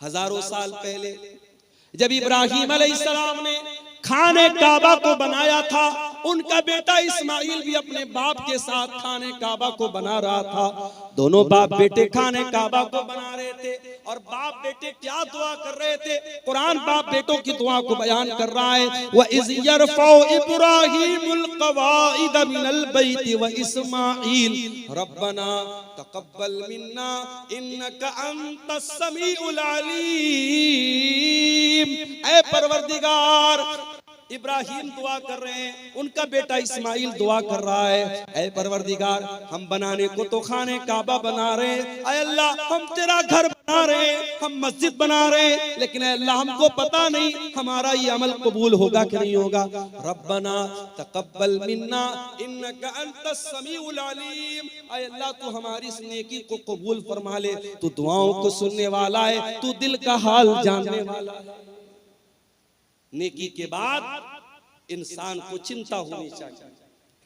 हजारों साल पहले जब इब्राहिम अलैहिस्सलाम ने खाने काबा को बनाया था, उनका बेटा इस्माइल भी अपने बाप के साथ खाने काबा को बना रहा था। दोनों बाप बेटे खाने काबा को बना रहे थे और बाप बेटे क्या दुआ कर रहे थे? कुरान बाप बेटों की दुआ को बयान कर रहा है। व इज़ यरफ़उ इब्राहीमुल क़वाइद मिनल बैति व इस्माइल रब्बना तक़ब्बल मिन्ना इन्नका अंतस समीउल अलीम। ऐ परवरदिगार, इब्राहिम दुआ कर रहे हैं, उनका बेटा इस्माइल दुआ कर रहा है, ऐ परवरदिगार हम बनाने को तो खाने काबा बना रहे हैं, ऐ अल्लाह हम तेरा घर बना रहे हैं, हम मस्जिद बना रहे हैं, लेकिन ऐ अल्लाह हमको पता नहीं हमारा ये अमल कबूल होगा कि नहीं होगा। रब्बना तक़ब्बल मिन्ना इन्नका अंतस समीउल अलीम। ऐ अल्लाह तू हमारी इस नेकी को कबूल फरमा ले, तू दुआओं को सुनने वाला है, तू दिल का हाल जानने वाला है। नेकी के बाद इंसान को चिंता होनी चाहिए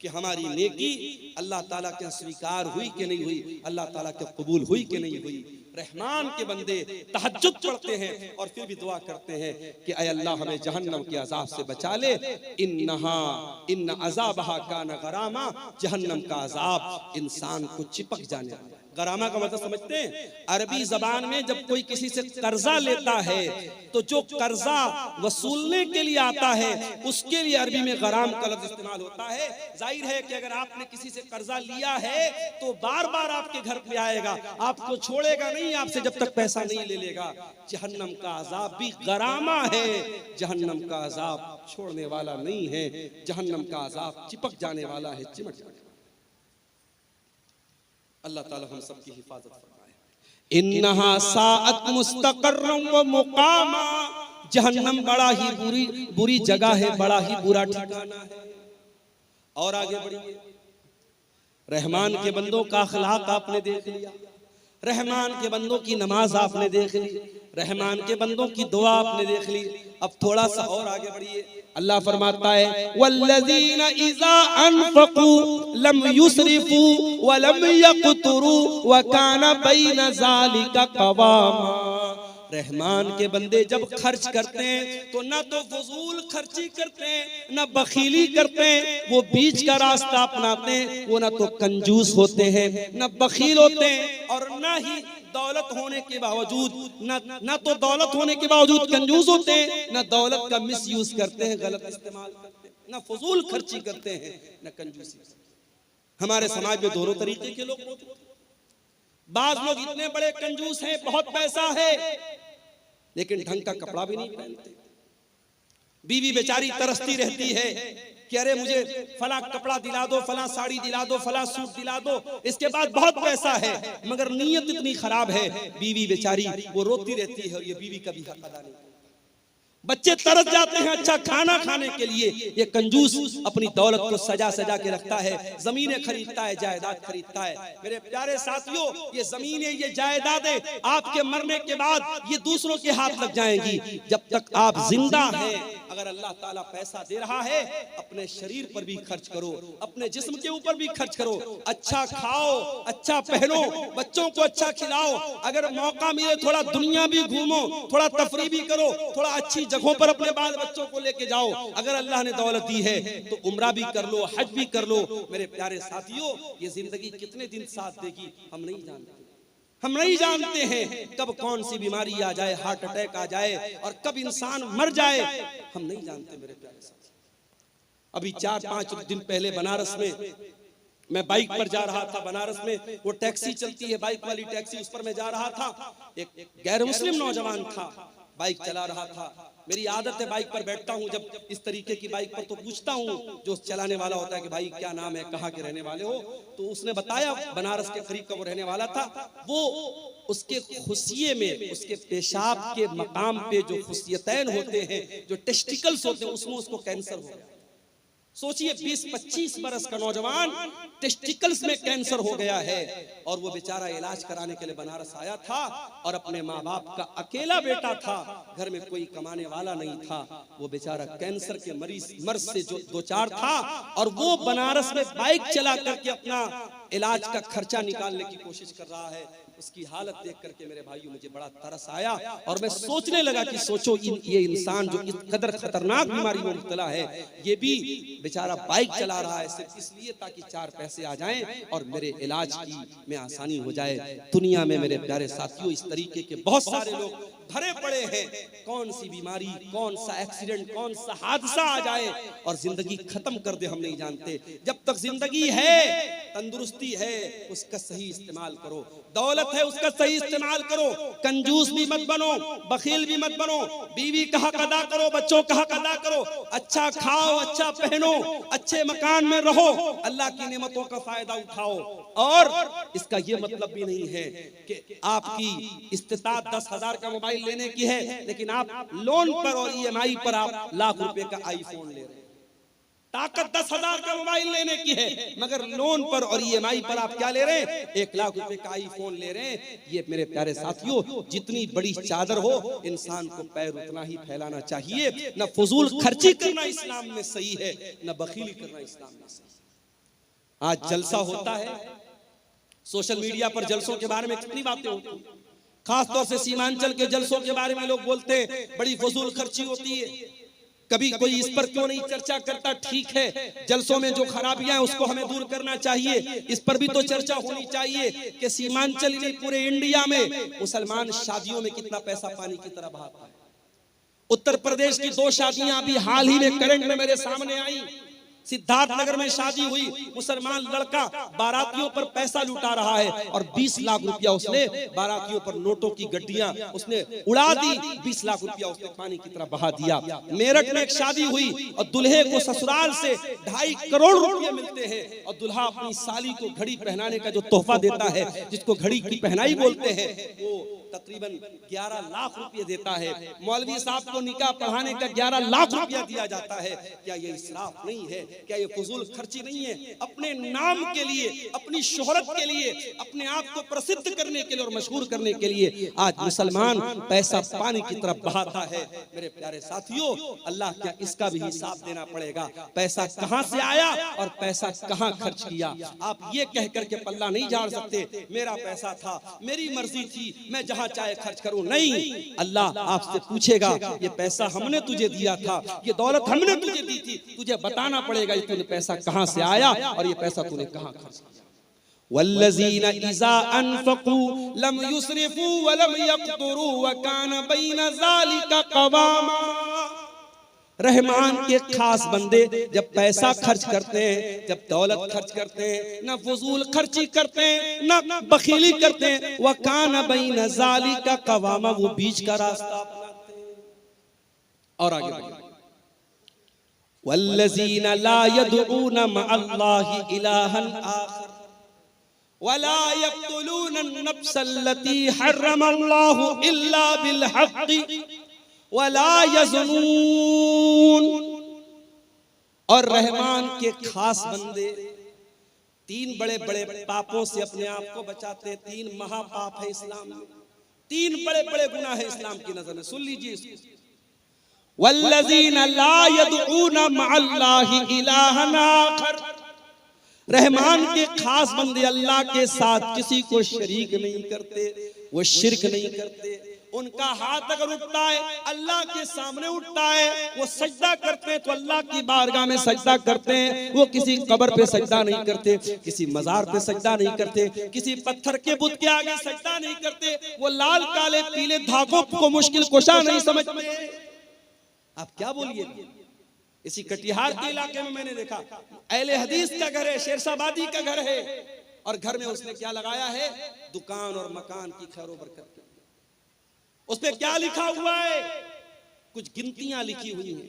कि हमारी नेकी अल्लाह ताला के स्वीकार हुई कि नहीं हुई, अल्लाह ताला के कबूल हुई कि नहीं हुई। रहमान के बंदे तहज्जुद पढ़ते हैं और फिर भी दुआ करते हैं कि ऐ अल्लाह हमें जहन्नम के अजाब से बचा ले। इन्न अज़ाबहा कान गरामा, जहन्नम का अजाब इंसान को चिपक जाने वाला। गरामा का मतलब समझते हैं? अरबी जबान में जब कोई किसी से कर्जा लेता है तो जो कर्जा वसूलने के लिए आता है उसके लिए अरबी में गराम का लफ्ज इस्तेमाल होता है। जाहिर है कि अगर आपने किसी से कर्जा लिया है तो बार बार आपके घर पे आएगा, आपको छोड़ेगा नहीं आपसे जब तक पैसा नहीं ले लेगा। जहन्नम का अजाब भी गरामा है, जहन्नम का अजाब छोड़ने वाला नहीं है, जहन्नम का अजाब चिपक जाने वाला है, चिमट जाने वाला। अल्लाह ताला हम सब की हिफाजत फरमाए। इन्नहा साअत मुस्तक़र्रन व मुक़ामा, जहन्नम बड़ा ही बुरी जगह है, बड़ा ही बुरा ठिकाना है। और आगे बढ़िए, रहमान के बंदों का अखलाक आपने देख लिया, रहमान के बंदों की नमाज आपने देख ली, रहमान के बंदों की दुआ आपने देख ली। अब थोड़ा सा और आगे बढ़िए, अल्लाह फरमाता है वल्लज़ीना इज़ा अनफ़क़ू लम युसरिफ़ू व लम यक़तुरू व काना बैन ज़ालिका क़वामा। रहमान के बंदे जब खर्च करते हैं तो ना तो फजूल खर्ची करते हैं ना बखीली करते हैं, वो बीच का रास्ता अपनाते हैं। वो ना तो कंजूस होते हैं ना बखील होते हैं और ना ही दौलत होने के बावजूद ना तो दौलत होने के बावजूद कंजूस होते हैं, ना दौलत का मिसयूज करते हैं, गलत इस्तेमाल करते हैं, ना फजूल खर्ची करते हैं, ना कंजूसी। हमारे समाज में दोनों तरीके के लोग होते हैं। बाज लोग इतने बड़े कंजूस हैं, बहुत पैसा है, लेकिन ढंग का कपड़ा भी नहीं पहनते। बीवी बेचारी तरसती रहती है कि अरे मुझे फला कपड़ा दिला दो, फला साड़ी दिला दो, फला सूट दिला दो, इसके बाद बहुत पैसा है, मगर नीयत इतनी खराब है, बीवी बेचारी वो रोती रहती है और ये बीवी कभी हक अदा नहीं। बच्चे तरस जाते हैं अच्छा खाना खाने के लिए, ये कंजूस अपनी दौलत को सजा सजा के रखता है, जमीनें खरीदता है, जायदाद खरीदता है। मेरे प्यारे साथियों, ये जमीनें, ये जायदादें आपके मरने के बाद ये दूसरों के हाथ लग जाएंगी। जब तक आप जिंदा हैं, अगर अल्लाह ताला पैसा दे रहा है, अपने शरीर पर भी खर्च करो, अपने जिस्म के ऊपर भी खर्च करो, अच्छा खाओ, अच्छा पहनो, बच्चों को अच्छा खिलाओ, अगर मौका मिले थोड़ा दुनिया भी घूमो, थोड़ा तफरी भी करो, थोड़ा अच्छी जगहों पर अपने बाल बच्चों को लेके जाओ। अगर अल्लाह ने दौलत दी है तो उम्रा भी कर लो, हज भी कर लो। मेरे प्यारे साथियों, ये जिंदगी कितने दिन साथ देगी हम नहीं जानते। हम नहीं जानते हैं कब कौन सी बीमारी आ जाए, हार्ट अटैक आ जाए और कब इंसान मर जाए, हम नहीं जानते। मेरे प्यारे साथी, अभी 4-5 दिन पहले बनारस में मैं बाइक पर जा रहा था। बनारस में वो टैक्सी चलती है, बाइक वाली टैक्सी, उस पर मैं जा रहा था। एक गैर मुस्लिम नौजवान था, बाइक चला रहा था। मेरी आदत है बाइक पर बैठता हूँ जब इस तरीके की बाइक पर तो पूछता हूँ जो चलाने वाला होता है कि भाई क्या नाम है, कहाँ के रहने वाले हो। तो उसने बताया बनारस के करीब का वो रहने वाला था। वो उसके खुशिये में, उसके पेशाब के मकाम पे जो खुशियतैन होते हैं, जो टेस्टिकल्स होते हैं, उसमें उसको कैंसर हो गया। सोचिए 20-25 बरस का नौजवान, टेस्टिकल्स में कैंसर हो गया है और वो बेचारा इलाज कराने के लिए बनारस आया था और अपने माँ बाप का अकेला बेटा था, घर में कोई कमाने वाला नहीं था। वो बेचारा कैंसर के मर्ज से जो दो चार था और वो बनारस में बाइक चला करके अपना इलाज का खर्चा निकालने की कोशिश कर रहा है। उसकी हालत देख करके मेरे भाइयों मुझे बड़ा तरस आया और मैं सोचने लगा कि सोचो ये इंसान जो इस कदर खतरनाक बीमारी में मुब्तला है, ये भी बेचारा बाइक चला रहा है सिर्फ इसलिए ताकि 4 पैसे आ जाएं और मेरे इलाज की में आसानी हो जाए। दुनिया में मेरे प्यारे साथियों इस तरीके के बहुत सारे लोग भरे पड़े हैं। कौन सी बीमारी, कौन सा एक्सीडेंट, कौन सा हादसा आ जाए और जिंदगी खत्म कर दे हम नहीं जानते। जब तक जिंदगी है, तंदुरुस्ती है, उसका सही इस्तेमाल करो। दौलत है, उसका सही इस्तेमाल करो। कंजूस भी मत बनो, बखील भी मत बनो। बीवी का हक अदा करो, बच्चों का हक अदा करो। अच्छा खाओ, अच्छा पहनो, अच्छे मकान में रहो, अल्लाह की नेमतों का फायदा उठाओ। और इसका यह मतलब भी नहीं है कि आपकी इस्तिताअत 10,000 का मोबाइल लेने की है, लेकिन आप लोन पर और EMI पर आप लाख रुपए का आईफोन ले रहे हैं। ताकत 10,000 का मोबाइल लेने की है, मगर लोन पर और EMI पर आप क्या ले रहे हैं? 1 लाख रुपए का आईफोन ले रहे हैं। ये मेरे प्यारे साथियों, जितनी बड़ी चादर हो इंसान को पैर उतना ही फैलाना चाहिए। न फजूल खर्ची करना इस्लाम में सही है, न बखीली करना इस्लाम में सही है। आज जलसा होता है, सोशल मीडिया पर जलसों के बारे में कितनी बातें होती हैं। खासतौर से सीमांचल के जलसों के बारे में लोग बोलते हैं बड़ी फजूल खर्ची होती है। कभी कोई इस पर क्यों नहीं चर्चा करता? ठीक है, जलसों में जो खराबियां हैं उसको हमें दूर करना चाहिए। इस पर भी तो चर्चा होनी चाहिए कि सीमांचल में पूरे इंडिया में मुसलमान शादियों में कितना पैसा पानी की तरह बहाता है। उत्तर प्रदेश की 2 शादियां अभी हाल ही में करंट में मेरे सामने आई। सिद्धार्थनगर में शादी हुई, मुसलमान लड़का बारातियों पर पैसा लुटा रहा है और 20 लाख रुपया उसने बारातियों पर नोटों की गड्डियां उसने उड़ा दी। 20 लाख रुपया उसने पानी की तरह बहा दिया। मेरठ में एक शादी हुई और दूल्हे को ससुराल से 2.5 करोड़ रुपए मिलते हैं और दूल्हा अपनी साली को घड़ी पहनाने का जो तोहफा देता है, जिसको घड़ी की पहनाई बोलते हैं, वो तकरीबन 11 लाख रुपए देता है। मौलवी साहब को निकाह पढ़ाने का 11 लाख रुपया दिया जाता है। क्या ये इसराफ नहीं है? क्या ये फजूल खर्ची नहीं है? अपने नाम के लिए, अपनी शोहरत के लिए, अपने आप को प्रसिद्ध करने के लिए और मशहूर करने के लिए आज मुसलमान पैसा पानी की तरफ बहाता है। मेरे प्यारे साथियों, अल्लाह क्या इसका भी हिसाब देना पड़ेगा। पैसा कहां से आया और पैसा कहां खर्च किया। आप ये कह करके पल्ला नहीं झाड़ सकते, मेरा पैसा था, मेरी मर्जी थी, मैं जहां चाहे खर्च करूं। नहीं, अल्लाह आपसे पूछेगा ये पैसा हमने तुझे दिया था, ये दौलत हमने तुझे दी थी, तुझे बताना पड़ेगा ये तूने पैसा कहां से आया और ये पैसा तूने कहां खर्च किया। वल्लज़ीना इज़ा अनफ़क़ू लम युस्रिफ़ू व लम यक़्तुरू व कान बैन ज़ालिका क़वामा। रहमान के खास बंदे जब पैसा खर्च करते हैं, जब दौलत खर्च करते हैं, न फजूल खर्ची करते हैं, न बखीली करते हैं। व कान बैन ज़ालिका क़वामा, वो बीच का रास्ता अपनाते हैं। और आगे बढ़िए, वल्लज़ीना ला यदऊना मअल्लाहि इलाहन आखर वला यक़्तुलूना अन-नफ्सल्लती हर्रमल्लाहु इल्ला बिल हक़्क़ि वला यज़नून। और रहमान के खास बंदे 3 बड़े बड़े पापों से अपने आप को बचाते हैं। 3 महापाप है इस्लाम में, 3 बड़े बड़े गुनाह है इस्लाम की नजर में। सुन लीजिए इसको, वल्लज़ीना ला यदऊना मअल्लाहि इलाहन आखर। रहमान के खास बंदे अल्लाह के साथ किसी को शरीक नहीं करते, वो शिर्क नहीं करते। उनका हाथ अगर उठता है अल्लाह के सामने उठता है, वो सजदा करते हैं तो अल्लाह की बारगाह में सजदा करते हैं। वो किसी कब्र पे सजदा नहीं करते, किसी मजार पे सजदा नहीं करते, किसी पत्थर के बुत के आगे सजदा नहीं करते। वो लाल काले पीले धागों को मुश्किल कुशा नहीं समझते। आप क्या बोलिए, इसी कटिहार के इलाके में मैंने देखा अहले हदीस का घर है, शेरशाबादी का घर है, और घर में उसने क्या लगाया है? दुकान और मकान की खैर बरकत। उस पे क्या लिखा हुआ है? कुछ गिनतियां लिखी हुई हैं,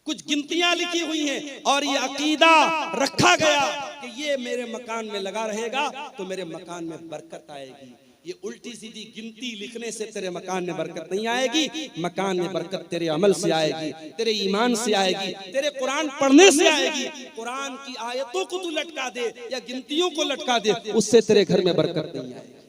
कुछ गिनतियां लिखी हुई हैं, और ये अकीदा रखा गया कि ये मेरे मकान में लगा रहेगा तो मेरे मकान में बरकत आएगी। ये उल्टी सीधी गिनती लिखने से तेरे मकान में बरकत नहीं आएगी। मकान में बरकत तेरे अमल से आएगी, तेरे ईमान से आएगी, तेरे कुरान पढ़ने से आएगी। कुरान की आयतों को तू लटका दे या गिनतियों को लटका दे, उससे तेरे घर में बरकत नहीं आएगी।